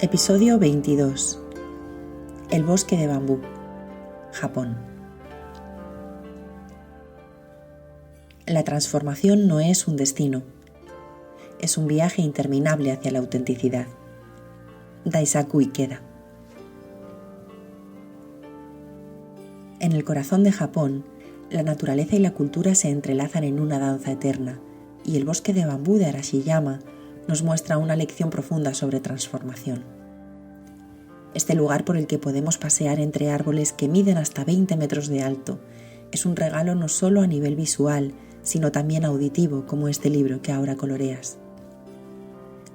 Episodio 22. El bosque de bambú, Japón. La transformación no es un destino, es un viaje interminable hacia la autenticidad. Daisaku Ikeda. En el corazón de Japón, la naturaleza y la cultura se entrelazan en una danza eterna, y el bosque de bambú de Arashiyama nos muestra una lección profunda sobre transformación. Este lugar por el que podemos pasear entre árboles que miden hasta 20 metros de alto es un regalo no solo a nivel visual, sino también auditivo, como este libro que ahora coloreas.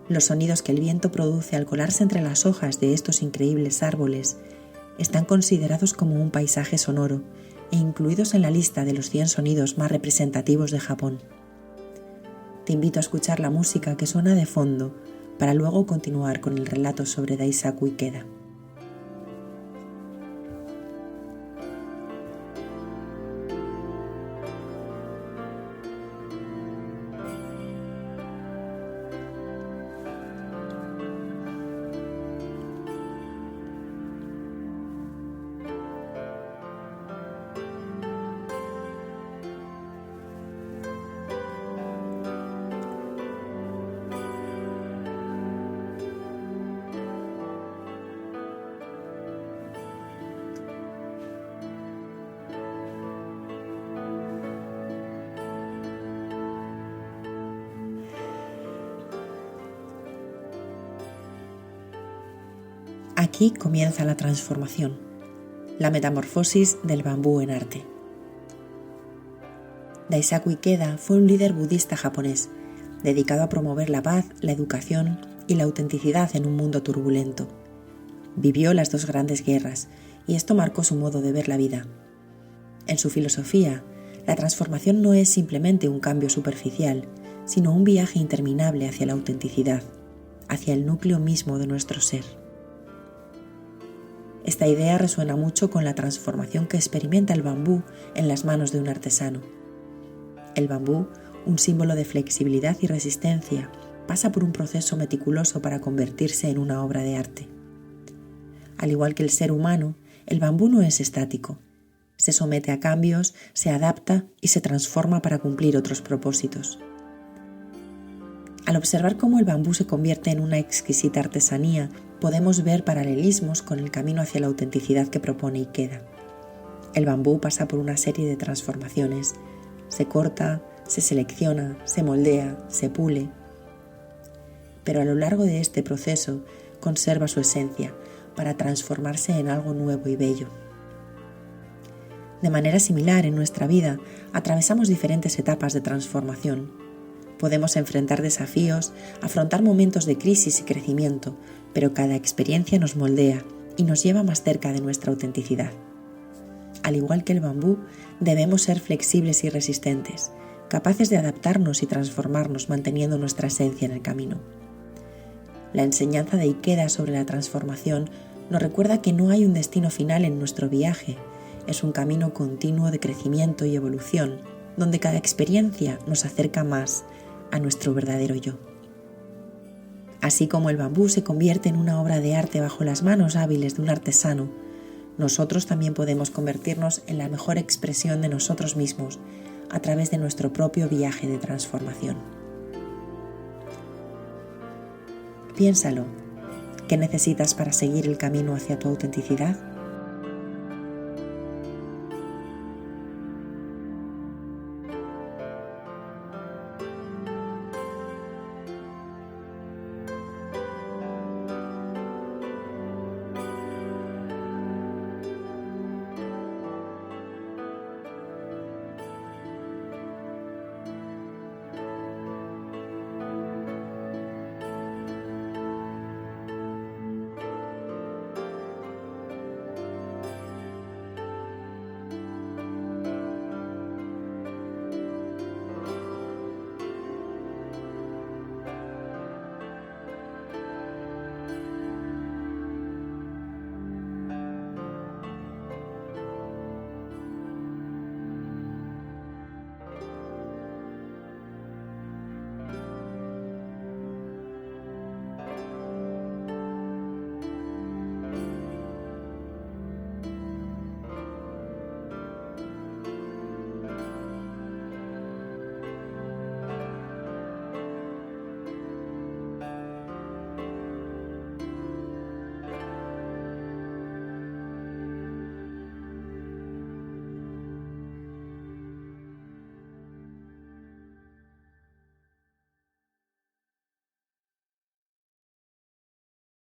Los sonidos que el viento produce al colarse entre las hojas de estos increíbles árboles están considerados como un paisaje sonoro e incluidos en la lista de los 100 sonidos más representativos de Japón. Te invito a escuchar la música que suena de fondo para luego continuar con el relato sobre Daisaku Ikeda. Aquí comienza la transformación, la metamorfosis del bambú en arte. Daisaku Ikeda fue un líder budista japonés, dedicado a promover la paz, la educación y la autenticidad en un mundo turbulento. Vivió las dos grandes guerras, y esto marcó su modo de ver la vida. En su filosofía, la transformación no es simplemente un cambio superficial, sino un viaje interminable hacia la autenticidad, hacia el núcleo mismo de nuestro ser. Esta idea resuena mucho con la transformación que experimenta el bambú en las manos de un artesano. El bambú, un símbolo de flexibilidad y resistencia, pasa por un proceso meticuloso para convertirse en una obra de arte. Al igual que el ser humano, el bambú no es estático. Se somete a cambios, se adapta y se transforma para cumplir otros propósitos. Al observar cómo el bambú se convierte en una exquisita artesanía, podemos ver paralelismos con el camino hacia la autenticidad que propone Ikeda. El bambú pasa por una serie de transformaciones. Se corta, se selecciona, se moldea, se pule. Pero a lo largo de este proceso conserva su esencia para transformarse en algo nuevo y bello. De manera similar, en nuestra vida atravesamos diferentes etapas de transformación. Podemos enfrentar desafíos, afrontar momentos de crisis y crecimiento, pero cada experiencia nos moldea y nos lleva más cerca de nuestra autenticidad. Al igual que el bambú, debemos ser flexibles y resistentes, capaces de adaptarnos y transformarnos manteniendo nuestra esencia en el camino. La enseñanza de Ikeda sobre la transformación nos recuerda que no hay un destino final en nuestro viaje, es un camino continuo de crecimiento y evolución, donde cada experiencia nos acerca más a nuestro verdadero yo. Así como el bambú se convierte en una obra de arte bajo las manos hábiles de un artesano, nosotros también podemos convertirnos en la mejor expresión de nosotros mismos a través de nuestro propio viaje de transformación. Piénsalo, ¿qué necesitas para seguir el camino hacia tu autenticidad?